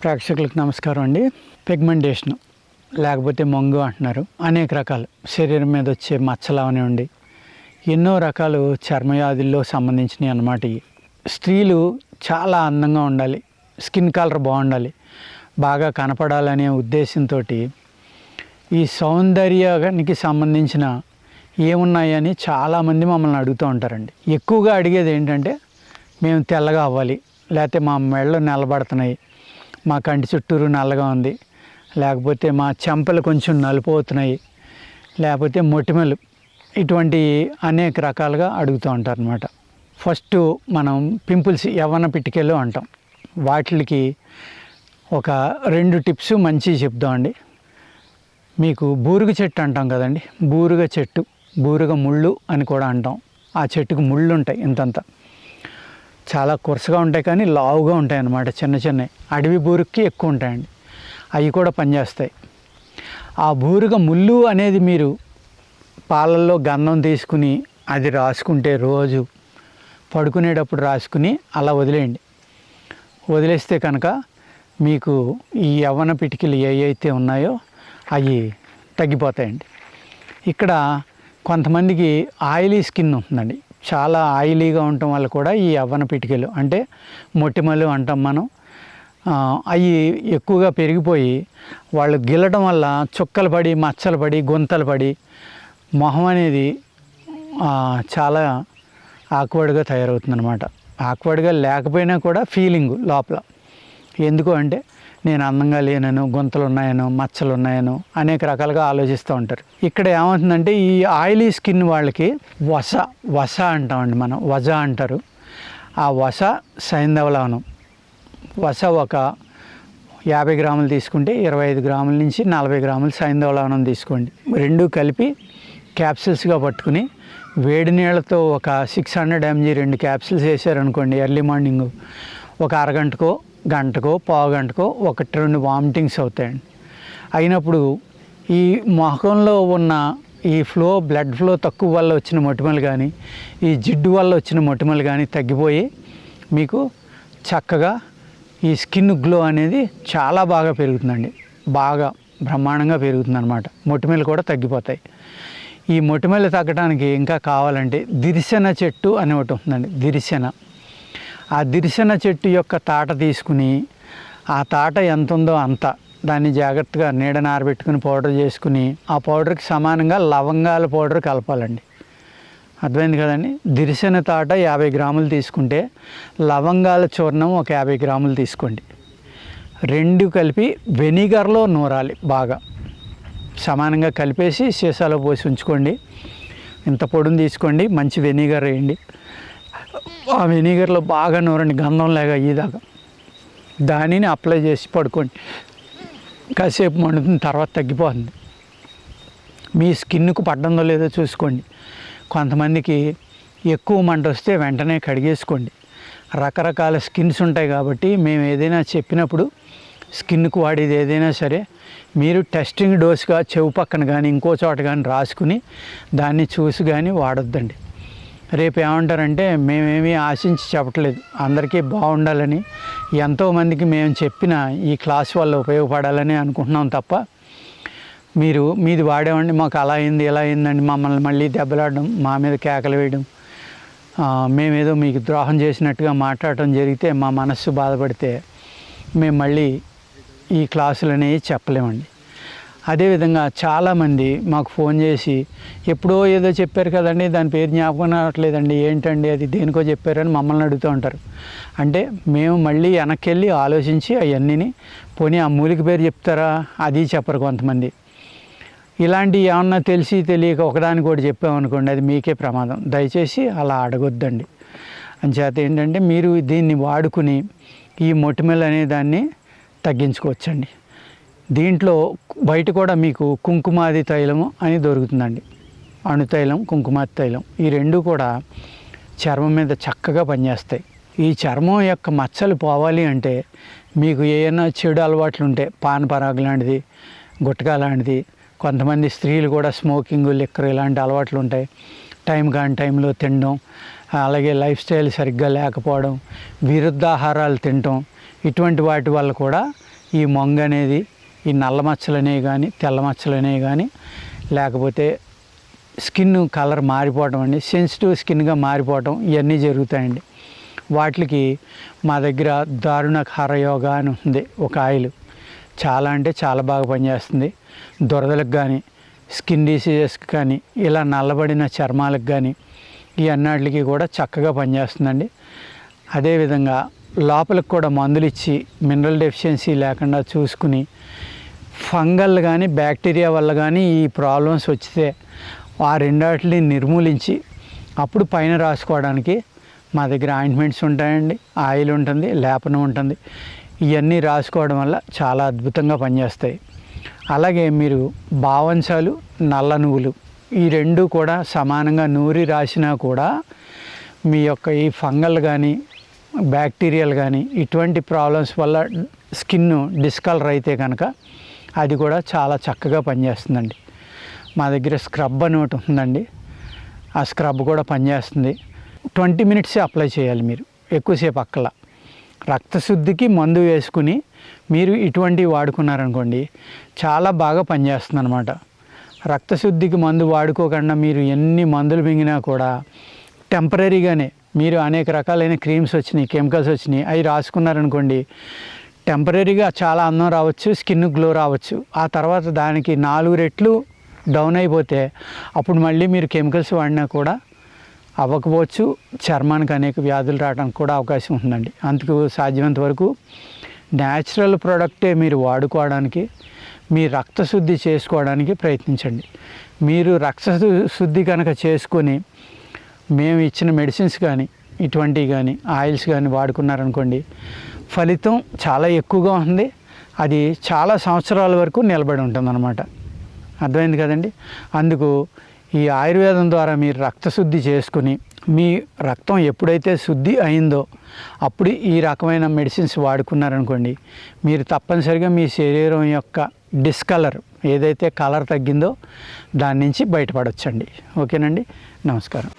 ప్రేక్షకులకు నమస్కారం అండి. పిగ్మెంటేషన్ లేకపోతే మొంగు అంటున్నారు. అనేక రకాలు శరీరం మీద వచ్చే మచ్చలు అవనివ్వండి, ఎన్నో రకాలు చర్మవ్యాధుల్లో సంబంధించినవి అన్నమాట. స్త్రీలు చాలా అందంగా ఉండాలి, స్కిన్ కలర్ బాగుండాలి, బాగా కనపడాలనే ఉద్దేశంతో ఈ సౌందర్యానికి సంబంధించిన ఏమున్నాయని చాలామంది మమ్మల్ని అడుగుతూ ఉంటారండి. ఎక్కువగా అడిగేది ఏంటంటే మేము తెల్లగా అవ్వాలి, లేకపోతే మా మెళ్ళు నల్లబడుతున్నాయి, మా కంటి చుట్టూరు నల్లగా ఉంది, లేకపోతే మా చెంపలు కొంచెం నలుపు అవుతున్నాయి, లేకపోతే మొటిమలు, ఇటువంటి అనేక రకాలుగా అడుగుతూ ఉంటారు అన్నమాట. ఫస్ట్ మనం పింపుల్స్ యవ్వన పిటికెలు అంటాం. వాటికి ఒక 2 టిప్స్ మంచి చెప్దామండి. మీకు బూరుగ చెట్టు అంటాం కదండి, బూరుగ చెట్టు, బూరుగ ముళ్ళు అని కూడా అంటాం. ఆ చెట్టుకు ముళ్ళు ఉంటాయి, ఇంతంత చాలా కురసగా ఉంటాయి, కానీ లావుగా ఉంటాయి అన్నమాట. చిన్న చిన్నవి అడవి బూరుకి ఎక్కువ ఉంటాయండి, అవి కూడా పనిచేస్తాయి. ఆ బూరుగ ముళ్ళు అనేది మీరు పాలల్లో గంధం తీసుకుని అది రాసుకుంటే, రోజు పడుకునేటప్పుడు రాసుకుని అలా వదిలేయండి. వదిలేస్తే కనుక మీకు ఈ యవ్వన పిటికలు ఏవైతే ఉన్నాయో అవి తగ్గిపోతాయండి. ఇక్కడ కొంతమందికి ఆయిలీ స్కిన్ ఉంటుందండి. చాలా ఆయిలీగా ఉండటం వల్ల కూడా ఈ యవ్వన పిటికలు అంటే మొటిమలు అంటాం మనం, అవి ఎక్కువగా పెరిగిపోయి వాళ్ళు గిల్లడం వల్ల చుక్కలు పడి, మచ్చలు పడి, గుంతలు పడి మొహం అనేది చాలా ఆక్వర్డ్గా తయారవుతుందన్నమాట. ఆక్వర్డ్గా లేకపోయినా కూడా ఫీలింగ్ లోపల, ఎందుకు అంటే నేను అందంగా లేనను, గుంతలు ఉన్నాయనో, మచ్చలు ఉన్నాయనో అనేక రకాలుగా ఆలోచిస్తూ ఉంటారు. ఇక్కడ ఏమవుతుందంటే ఈ ఆయిలీ స్కిన్ వాళ్ళకి వస అంటామండి మనం, వజ అంటారు. ఆ వస సైంధవ లవణం, వస ఒక 50 గ్రాములు తీసుకుంటే 25 గ్రాముల నుంచి 40 గ్రాములు సైంధవ లవణం తీసుకోండి. 2 కలిపి క్యాప్సిల్స్గా పట్టుకుని వేడి నీళ్ళతో ఒక 600 mg 2 క్యాప్సిల్స్ వేసారనుకోండి. ఎర్లీ మార్నింగ్ ఒక అరగంటకో, గంటకో, పావు గంటకో 1-2 వామిటింగ్స్ అవుతాయండి. అయినప్పుడు ఈ మొహంలో ఉన్న ఈ బ్లడ్ ఫ్లో తక్కువ వల్ల వచ్చిన మొటిమలు కానీ, ఈ జిడ్డు వల్ల వచ్చిన మొటిమలు కానీ తగ్గిపోయి మీకు చక్కగా ఈ స్కిన్ గ్లో అనేది చాలా బాగా పెరుగుతుందండి. బాగా బ్రహ్మాండంగా పెరుగుతుంది అన్నమాట. మొటిమలు కూడా తగ్గిపోతాయి. ఈ మొటిమలు తగ్గడానికి ఇంకా కావాలంటే దిరిశన చెట్టు అని ఒకటి ఉంటుందండి. దిరిశన, ఆ దిరిశన చెట్టు యొక్క తాట తీసుకుని, ఆ తాట ఎంత ఉందో అంత దాన్ని జాగ్రత్తగా నీడన ఆరబెట్టుకుని పౌడర్ చేసుకుని, ఆ పౌడర్కి సమానంగా లవంగాల పౌడర్ కలపాలండి. అర్థమైంది కదండి. దిరిశన తాట 50 గ్రాములు తీసుకుంటే లవంగాల చూర్ణం ఒక 50 గ్రాములు తీసుకోండి. 2 కలిపి వెనిగర్లో నూరాలి. బాగా సమానంగా కలిపేసి సీసాలో పోసి ఉంచుకోండి. ఇంత పొడిని తీసుకోండి, మంచి వెనిగర్ వేయండి. ఆ వెనిగర్లో బాగా నూరండి, గంధం లేక అయ్యేదాకా. దానిని అప్లై చేసి పడుకోండి. కాసేపు మండుతున్న తర్వాత తగ్గిపోతుంది. మీ స్కిన్కు పడ్డందో లేదో చూసుకోండి. కొంతమందికి ఎక్కువ మంట వస్తే వెంటనే కడిగేసుకోండి. రకరకాల స్కిన్స్ ఉంటాయి కాబట్టి మేము ఏదైనా చెప్పినప్పుడు స్కిన్కు వాడేది ఏదైనా సరే మీరు టెస్టింగ్ డోస్గా చెవు పక్కన కానీ ఇంకో చోట కానీ రాసుకుని దాన్ని చూసి కానీ వాడొద్దండి. రేపు ఏమంటారంటే మేమేమీ ఆశించి చెప్పట్లేదు, అందరికీ బాగుండాలని, ఎంతోమందికి మేము చెప్పిన ఈ క్లాస్ వల్ల ఉపయోగపడాలని అనుకుంటున్నాం తప్ప మీది వాడేవండి మాకు అలా అయింది ఇలా అయిందండి మమ్మల్ని మళ్ళీ దెబ్బలాడడం, మా మీద కేకలు వేయడం, మేమేదో మీకు ద్రోహం చేసినట్టుగా మాట్లాడటం జరిగితే మా మనస్సు బాధపడితే మేము మళ్ళీ ఈ క్లాసులు అనేవి చెప్పలేమండి. అదేవిధంగా చాలామంది మాకు ఫోన్ చేసి ఎప్పుడో ఏదో చెప్పారు కదండి, దాని పేరు జ్ఞాపకం రావట్లేదండి, ఏంటండి అది దేనికో చెప్పారని మమ్మల్ని అడుగుతూ ఉంటారు. అంటే మేము మళ్ళీ వెనక్కి వెళ్ళి ఆలోచించి అవన్నీ పోనీ ఆ మూలిక పేరు చెప్తారా అది చెప్పరు కొంతమంది. ఇలాంటివి ఏమన్నా తెలిసి తెలియక ఒకదానికి ఒకటి చెప్పామనుకోండి, అది మీకే ప్రమాదం. దయచేసి అలా అడగొద్దండి. అంచేత ఏంటంటే మీరు దీన్ని వాడుకుని ఈ మొటిమలు అనే దాన్ని తగ్గించుకోవచ్చండి. దీంట్లో బయట కూడా మీకు కుంకుమాది తైలము అని దొరుకుతుందండి. అణుతైలం, కుంకుమాది తైలం, ఈ 2 కూడా చర్మం మీద చక్కగా పనిచేస్తాయి. ఈ చర్మం యొక్క మచ్చలు పోవాలి అంటే మీకు ఏమైనా చెడు అలవాట్లు ఉంటే, పాన్ పరాగు లాంటిది, గుట్కా లాంటిది, కొంతమంది స్త్రీలు కూడా స్మోకింగ్, లిక్కర్ ఇలాంటి అలవాట్లు ఉంటాయి. టైం కాని టైంలో తినడం, అలాగే లైఫ్ స్టైల్ సరిగ్గా లేకపోవడం, విరుద్ధాహారాలు తినటం, ఇటువంటి వాటి వల్ల కూడా ఈ మొంగు అనేది, ఈ నల్ల మచ్చలు అనేవి కానీ, తెల్ల మచ్చలు అనేవి కానీ, లేకపోతే స్కిన్ కలర్ మారిపోవడం అండి, సెన్సిటివ్ స్కిన్గా మారిపోవడం, ఇవన్నీ జరుగుతాయండి. వాటికి మా దగ్గర దారుణకార యోగా అని ఉంది, ఒక ఆయిల్. చాలా అంటే చాలా బాగా పనిచేస్తుంది. దురదలకు కానీ, స్కిన్ డిసీజెస్కి కానీ, ఇలా నల్లబడిన చర్మాలకు కానీ, ఈ అన్నిటికి కూడా చక్కగా పనిచేస్తుందండి. అదేవిధంగా లోపలికి కూడా మందులు ఇచ్చి మినరల్ డెఫిషియన్సీ లేకుండా చూసుకుని, ఫంగల్ కానీ బ్యాక్టీరియా వల్ల కానీ ఈ ప్రాబ్లమ్స్ వచ్చితే ఆ రెండాటిని నిర్మూలించి అప్పుడు పైన రాసుకోవడానికి మా దగ్గర ఆయింట్మెంట్స్ ఉంటాయండి, ఆయిల్ ఉంటుంది, లేపనం ఉంటుంది. ఇవన్నీ రాసుకోవడం వల్ల చాలా అద్భుతంగా పనిచేస్తాయి. అలాగే మీరు బావంచాలు, నల్ల నువ్వులు ఈ రెండు కూడా సమానంగా నూరి రాసినా కూడా మీ యొక్క ఈ ఫంగల్ కానీ బ్యాక్టీరియల్ కానీ ఇటువంటి ప్రాబ్లమ్స్ వల్ల స్కిన్ డిస్కలర్ అయితే కనుక అది కూడా చాలా చక్కగా పనిచేస్తుందండి. మా దగ్గర స్క్రబ్ అని ఒకటి ఉందండి, ఆ స్క్రబ్ కూడా పనిచేస్తుంది. 20 మినిట్సే అప్లై చేయాలి, మీరు ఎక్కువసేపు అక్కల. రక్తశుద్ధికి మందు వేసుకుని మీరు ఇటువంటివి వాడుకున్నారనుకోండి చాలా బాగా పనిచేస్తుంది అనమాట. రక్తశుద్ధికి మందు వాడుకోకుండా మీరు ఎన్ని మందులు మింగినా కూడా టెంపరీగానే మీరు అనేక రకాలైన క్రీమ్స్ వచ్చినాయి, కెమికల్స్ వచ్చినాయి, అవి రాసుకున్నారనుకోండి టెంపరీగా చాలా అందం రావచ్చు, స్కిన్ గ్లో రావచ్చు. ఆ తర్వాత దానికి 4 రెట్లు డౌన్ అయిపోతే అప్పుడు మళ్ళీ మీరు కెమికల్స్ వాడినా కూడా అవ్వకపోవచ్చు, చర్మానికి అనేక వ్యాధులు రావడానికి కూడా అవకాశం ఉంటుందండి. అందుకు సాధ్యమైనంత వరకు న్యాచురల్ ప్రోడక్టే మీరు వాడుకోవడానికి, మీ రక్తశుద్ధి చేసుకోవడానికి ప్రయత్నించండి. మీరు రక్తశుద్ధి కనుక చేసుకొని మేము ఇచ్చిన మెడిసిన్స్ కానీ ఇటువంటివి కానీ ఆయిల్స్ కానీ వాడుకున్నారనుకోండి ఫలితం చాలా ఎక్కువగా ఉంది. అది చాలా సంవత్సరాల వరకు నిలబడి ఉంటుందన్నమాట. అర్థమైంది కదండి. అందుకు ఈ ఆయుర్వేదం ద్వారా మీరు రక్తశుద్ధి చేసుకుని మీ రక్తం ఎప్పుడైతే శుద్ధి అయిందో అప్పుడు ఈ రకమైన మెడిసిన్స్ వాడుకున్నారనుకోండి మీరు తప్పనిసరిగా మీ శరీరం యొక్క డిస్కలర్ ఏదైతే కలర్ తగ్గిందో దాని నుంచి బయటపడవచ్చండి. ఓకేనండి, నమస్కారం.